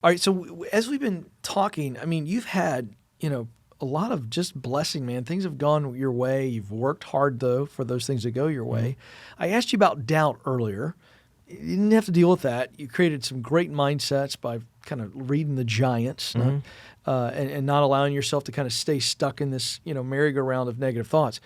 All right. So as we've been talking, I mean, you've had, a lot of just blessing, man. Things have gone your way. You've worked hard, though, for those things to go your way. I asked you about doubt earlier. You didn't have to deal with that. You created some great mindsets by kind of reading the giants and not allowing yourself to kind of stay stuck in this, merry-go-round of negative thoughts.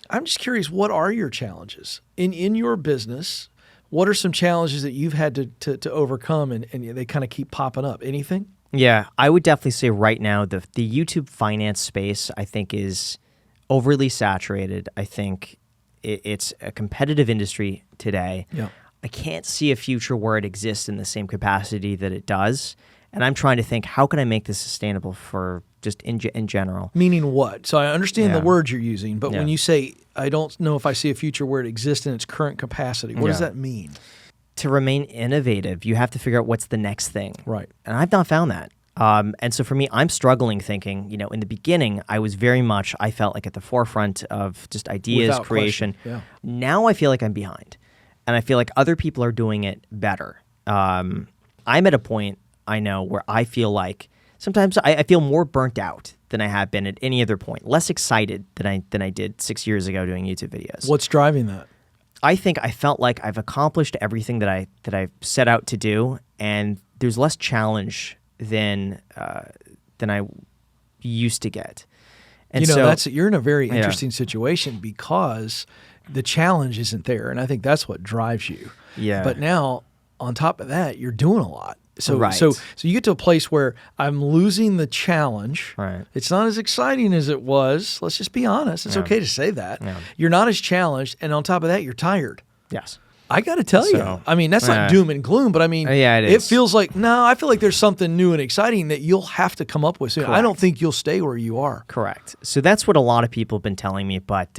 I'm just curious, what are your challenges in your business? What are some challenges that you've had to overcome and they kind of keep popping up? Anything? Yeah, I would definitely say right now the YouTube finance space, I think, is overly saturated. I think it's a competitive industry today. Yeah. I can't see a future where it exists in the same capacity that it does. And I'm trying to think, how can I make this sustainable for just in general? Meaning what? So I understand the words you're using, but when you say, I don't know if I see a future where it exists in its current capacity, what does that mean? To remain innovative, you have to figure out what's the next thing. Right. And I've not found that. And so for me, I'm struggling thinking, in the beginning, I was very much, I felt like at the forefront of just ideas, Without creation. Yeah. Now I feel like I'm behind. And I feel like other people are doing it better. I'm at a point, I know, where I feel like sometimes I feel more burnt out than I have been at any other point. Less excited than I did 6 years ago doing YouTube videos. What's driving that? I think I felt like I've accomplished everything that I set out to do, and there's less challenge than I used to get. And you're in a very interesting situation because the challenge isn't there, and I think that's what drives you. Yeah. But now, on top of that, you're doing a lot. So, Right. so you get to a place where I'm losing the challenge. Right. It's not as exciting as it was. Let's just be honest. It's okay to say that. Yeah. You're not as challenged, and on top of that, you're tired. Yes. I got to tell you. I mean, that's not doom and gloom, but I mean, it it is. feels like, I feel like there's something new and exciting that you'll have to come up with soon. I don't think you'll stay where you are. Correct. So that's what a lot of people have been telling me, but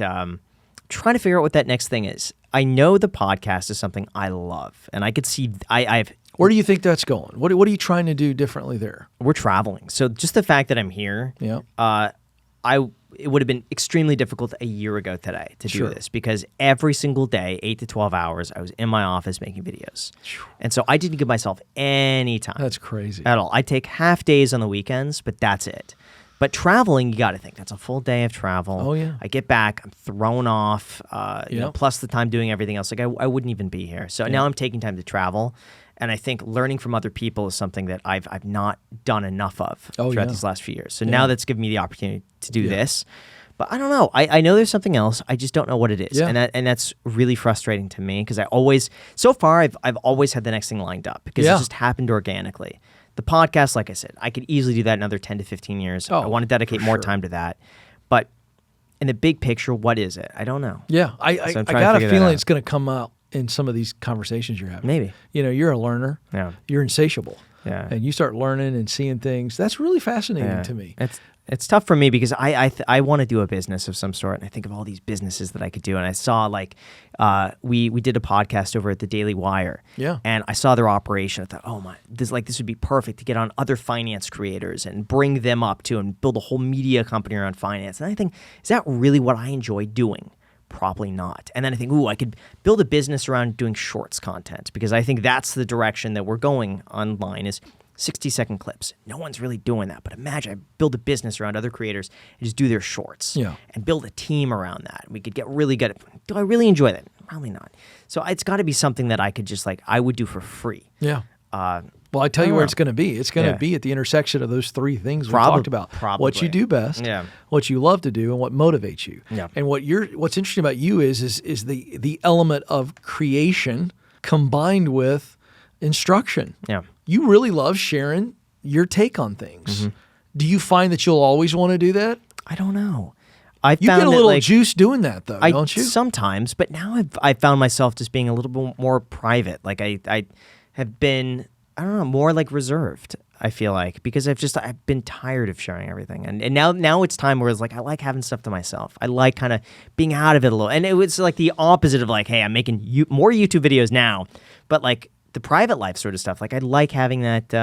trying to figure out what that next thing is. I know the podcast is something I love, and I could see I've. Where do you think that's going? What are you trying to do differently there? We're traveling. So just the fact that I'm here, it would have been extremely difficult a year ago today to do this because every single day, 8 to 12 hours, I was in my office making videos. And so I didn't give myself any time. That's crazy. At all. I take half days on the weekends, but that's it. But traveling, you got to think, that's a full day of travel. Oh, yeah. I get back, I'm thrown off, plus the time doing everything else. Like I wouldn't even be here. So now I'm taking time to travel. And I think learning from other people is something that I've not done enough of throughout these last few years. So now that's given me the opportunity to do this. But I don't know. I know there's something else. I just don't know what it is. Yeah. And that's really frustrating to me because so far I've always had the next thing lined up because it just happened organically. The podcast, like I said, I could easily do that another 10 to 15 years. I want to dedicate more time to that. But in the big picture, what is it? I don't know. Yeah. I got a feeling it's going to come out in some of these conversations you're having. Maybe. You're a learner. Yeah. You're insatiable. Yeah. And you start learning and seeing things. That's really fascinating to me. It's tough for me because I want to do a business of some sort, and I think of all these businesses that I could do. And I saw we did a podcast over at the Daily Wire, and I saw their operation. I thought, oh my, this would be perfect to get on other finance creators and bring them up too, and build a whole media company around finance. And I think, is that really what I enjoy doing? Probably not. And then I think, I could build a business around doing shorts content because I think that's the direction that we're going online is 60-second clips. No one's really doing that. But imagine I build a business around other creators and just do their shorts and build a team around that. We could get really good at it. Do I really enjoy that? Probably not. So it's got to be something that I could just I would do for free. Yeah. Well, I tell you where it's going to be. It's going to be at the intersection of those three things we talked about. Probably. What you do best, what you love to do, and what motivates you. Yeah. And what's interesting about you is the element of creation combined with instruction. Yeah. You really love sharing your take on things. Mm-hmm. Do you find that you'll always want to do that? I don't know. You get a little juice doing that, though, don't you? Sometimes, but now I've found myself just being a little bit more private. Like I have been, I don't know, more reserved. I feel like because I've been tired of sharing everything, and now it's time where it's I like having stuff to myself. I like kind of being out of it a little, and it was the opposite of hey, I'm making more YouTube videos now, but the private life sort of stuff. I like having that.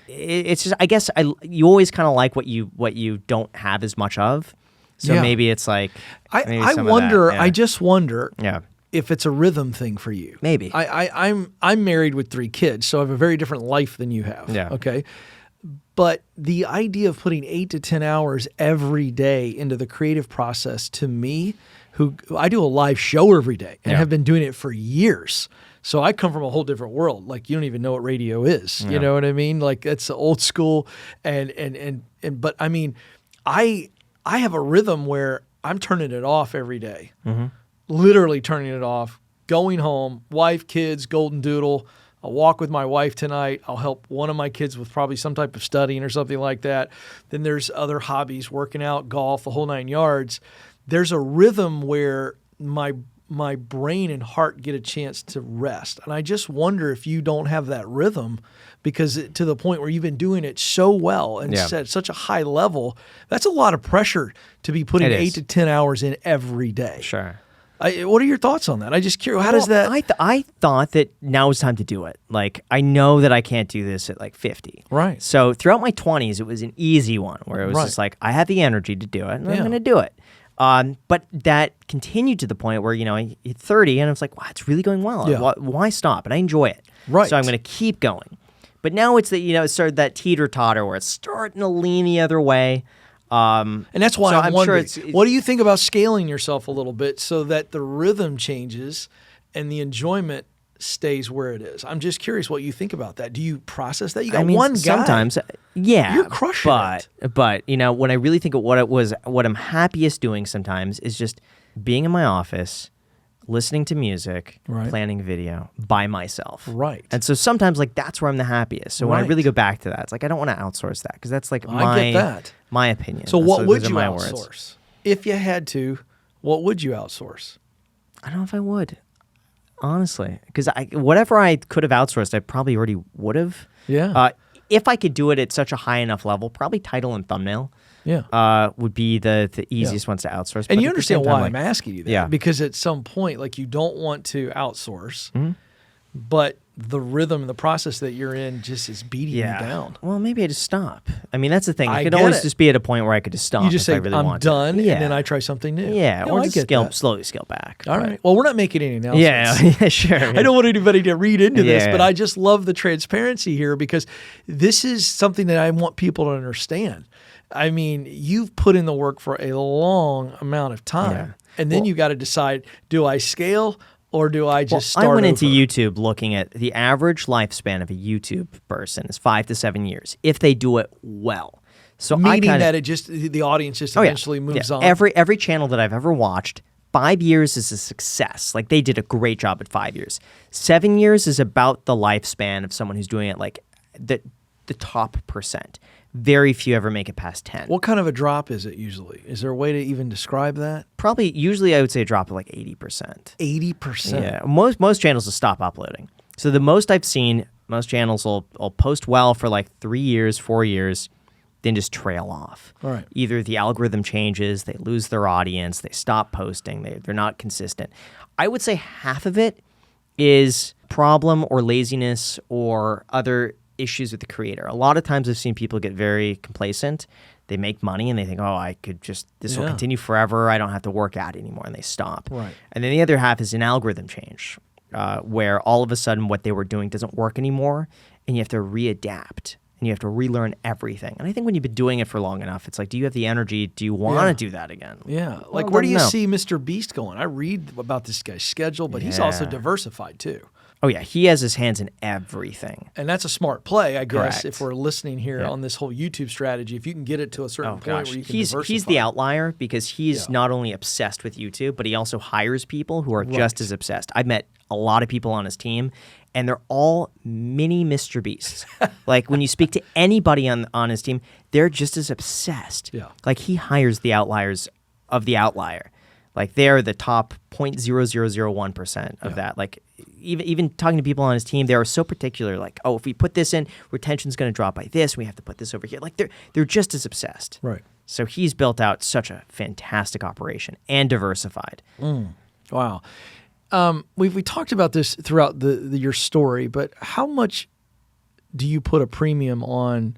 It's just I guess you always kind of like what you don't have as much of. So maybe it's I wonder. I just wonder. Yeah. If it's a rhythm thing for you. Maybe. I'm married with 3 kids, so I have a very different life than you have. Yeah. Okay. But the idea of putting 8 to 10 hours every day into the creative process, to me, who I do a live show every day and have been doing it for years. So I come from a whole different world. Like, you don't even know what radio is. You know what I mean? Like, it's old school. But I mean, I have a rhythm where I'm turning it off every day. Literally turning it off, going home, wife, kids, golden doodle. I'll walk with my wife tonight. I'll help one of my kids with probably some type of studying or something like that. Then there's other hobbies, working out, golf, the whole 9 yards. There's a rhythm where my brain and heart get a chance to rest. And I just wonder if you don't have that rhythm, because to the point where you've been doing it so well and at such a high level, that's a lot of pressure to be putting 8 to 10 hours in every day. Sure. What are your thoughts on that? I just curious. How does that? I thought that now is time to do it. Like, I know that I can't do this at like 50. Right. So throughout my 20s, it was an easy one where it was just like, I have the energy to do it and I'm going to do it. But that continued to the point where, I hit 30 and I was like, wow, it's really going well. Yeah. Why stop? And I enjoy it. Right. So I'm going to keep going. But now it's that, it started that teeter-totter where it's starting to lean the other way. And that's why so I'm wondering, sure what do you think about scaling yourself a little bit so that the rhythm changes and the enjoyment stays where it is? I'm just curious what you think about that. Do you process that? You got one guy. Sometimes, yeah. You're crushing it. But, when I really think of what I'm happiest doing sometimes is just being in my office, listening to music, planning video by myself. Right. And so sometimes that's where I'm the happiest. So when I really go back to that, it's like I don't want to outsource that because that's I get that. My opinion. So what would you outsource? Words. If you had to, what would you outsource? I don't know if I would, honestly, because whatever I could have outsourced, I probably already would have. Yeah. If I could do it at such a high enough level, probably title and thumbnail. Yeah. Would be the easiest ones to outsource. And you understand why I'm asking you that. Yeah. Because at some point, you don't want to outsource, but the rhythm and the process that you're in just is beating you down. Well, maybe I just stop. I mean, that's the thing. I could get always it. just be at a point where I could just stop. You just if say, I really I'm want done, to. and then I try something new. Yeah, or I just get slowly scale back. All right. Well, we're not making any announcements. Yeah, sure. I don't want anybody to read into this, but I just love the transparency here because this is something that I want people to understand. I mean, you've put in the work for a long amount of time, and then you got to decide, do I scale or do I just start I went over? into YouTube looking at the average lifespan of a YouTube person is 5 to 7 years if they do it well. So meaning that the audience just eventually moves on. Every channel that I've ever watched, 5 years is a success. Like, they did a great job at 5 years. 7 years is about the lifespan of someone who's doing it the top percent. Very few ever make it past 10. What kind of a drop is it usually? Is there a way to even describe that? Usually I would say a drop of 80%. 80%? Yeah. Most channels will stop uploading. So the most I've seen, most channels will post well for 3 years, 4 years, then just trail off. All right. Either the algorithm changes, they lose their audience, they stop posting, they're not consistent. I would say half of it is problem or laziness or other issues with the creator. A lot of times I've seen people get very complacent. They make money and they think, this will continue forever. I don't have to work at it anymore. And they stop. Right. And then the other half is an algorithm change where all of a sudden what they were doing doesn't work anymore and you have to readapt and you have to relearn everything. And I think when you've been doing it for long enough, it's like, do you have the energy? Do you want to do that again? Yeah. Where do you see Mr. Beast going? I read about this guy's schedule, but he's also diversified too. Oh, yeah. He has his hands in everything. And that's a smart play, I guess, Correct. if we're listening here on this whole YouTube strategy. If you can get it to a certain point where you can diversify. He's the outlier because he's not only obsessed with YouTube, but he also hires people who are just as obsessed. I've met a lot of people on his team, and they're all mini Mr. Beasts. When you speak to anybody on his team, they're just as obsessed. Yeah. He hires the outliers of the outlier. They're the top 0.0001% of that. Even talking to people on his team, they are so particular. If we put this in, retention's going to drop by this. We have to put this over here. They're just as obsessed. Right. So he's built out such a fantastic operation and diversified. Wow. We talked about this throughout your story, but how much do you put a premium on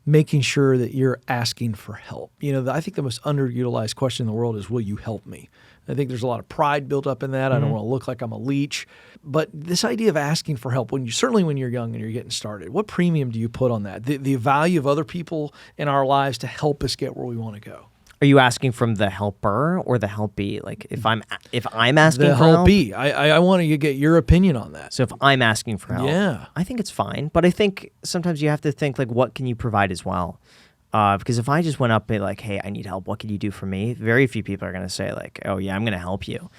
making sure that you're asking for help? I think the most underutilized question in the world is, will you help me? I think there's a lot of pride built up in that. I don't want to look like I'm a leech. But this idea of asking for help, certainly when you're young and you're getting started, what premium do you put on that? The value of other people in our lives to help us get where we want to go. Are you asking from the helper or the helpee? Like if I'm asking the for help, helpee. I want to get your opinion on that. So if I'm asking for help, yeah, I think it's fine. But I think sometimes you have to think like, what can you provide as well? Because if I just went up and be like, hey, I need help, what can you do for me? Very few people are going to say like, oh yeah, I'm going to help you.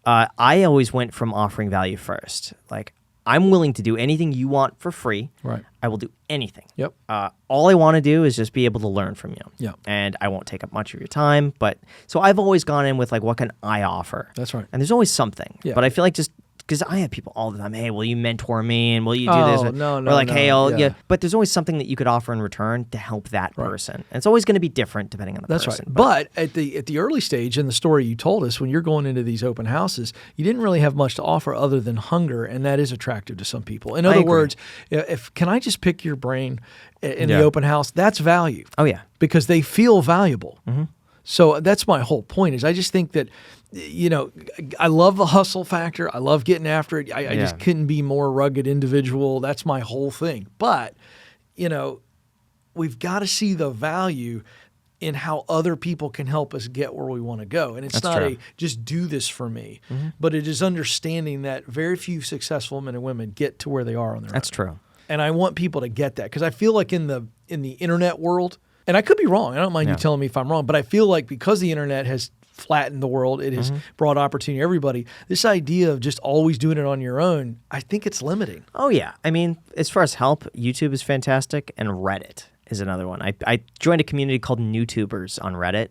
I always went from offering value first. Like, I'm willing to do anything you want for free. Right. I will do anything. Yep. All I want to do is just be able to learn from you. Yeah. And I won't take up much of your time. But so I've always gone in with like, what can I offer? That's right. And there's always something. Yeah. But I feel like just because I have people all the time, hey, will you mentor me and will you do this? No, or like, no, hey, yeah. But there's always something that you could offer in return to help that person. And it's always going to be different depending on the person. That's right. But at the early stage in the story you told us, when you're going into these open houses, you didn't really have much to offer other than hunger, and that is attractive to some people. In other words, can I just pick your brain in the open house? That's value. Oh, yeah. Because they feel valuable. Mm-hmm. So that's my whole point is I just think that, I love the hustle factor. I love getting after it. I just couldn't be more rugged individual. That's my whole thing. But, we've got to see the value in how other people can help us get where we want to go. And it's not just do this for me, but it is understanding that very few successful men and women get to where they are on their own. That's true. And I want people to get that because I feel like in the internet world, and I could be wrong. I don't mind you telling me if I'm wrong, but I feel like because the internet has flattened the world, it has brought opportunity to everybody. This idea of just always doing it on your own, I think it's limiting. Oh, yeah. I mean, as far as help, YouTube is fantastic, and Reddit is another one. I joined a community called NewTubers on Reddit,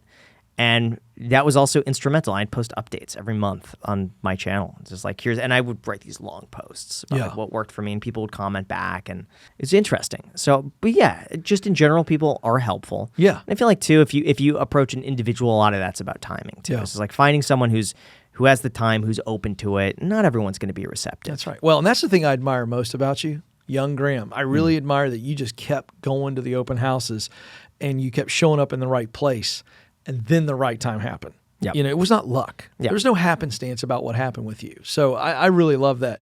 and that was also instrumental. I'd post updates every month on my channel. Just like and I would write these long posts about like, what worked for me, and people would comment back, and it's interesting. So, but yeah, just in general, people are helpful. Yeah. And I feel like too, if you approach an individual, a lot of that's about timing too. Yeah. It's like finding someone who has the time, who's open to it. Not everyone's going to be receptive. That's right. Well, and that's the thing I admire most about you, young Graham. I really admire that you just kept going to the open houses and you kept showing up in the right place, and then the right time happened. Yep. It was not luck. Yep. There's no happenstance about what happened with you. So I really love that.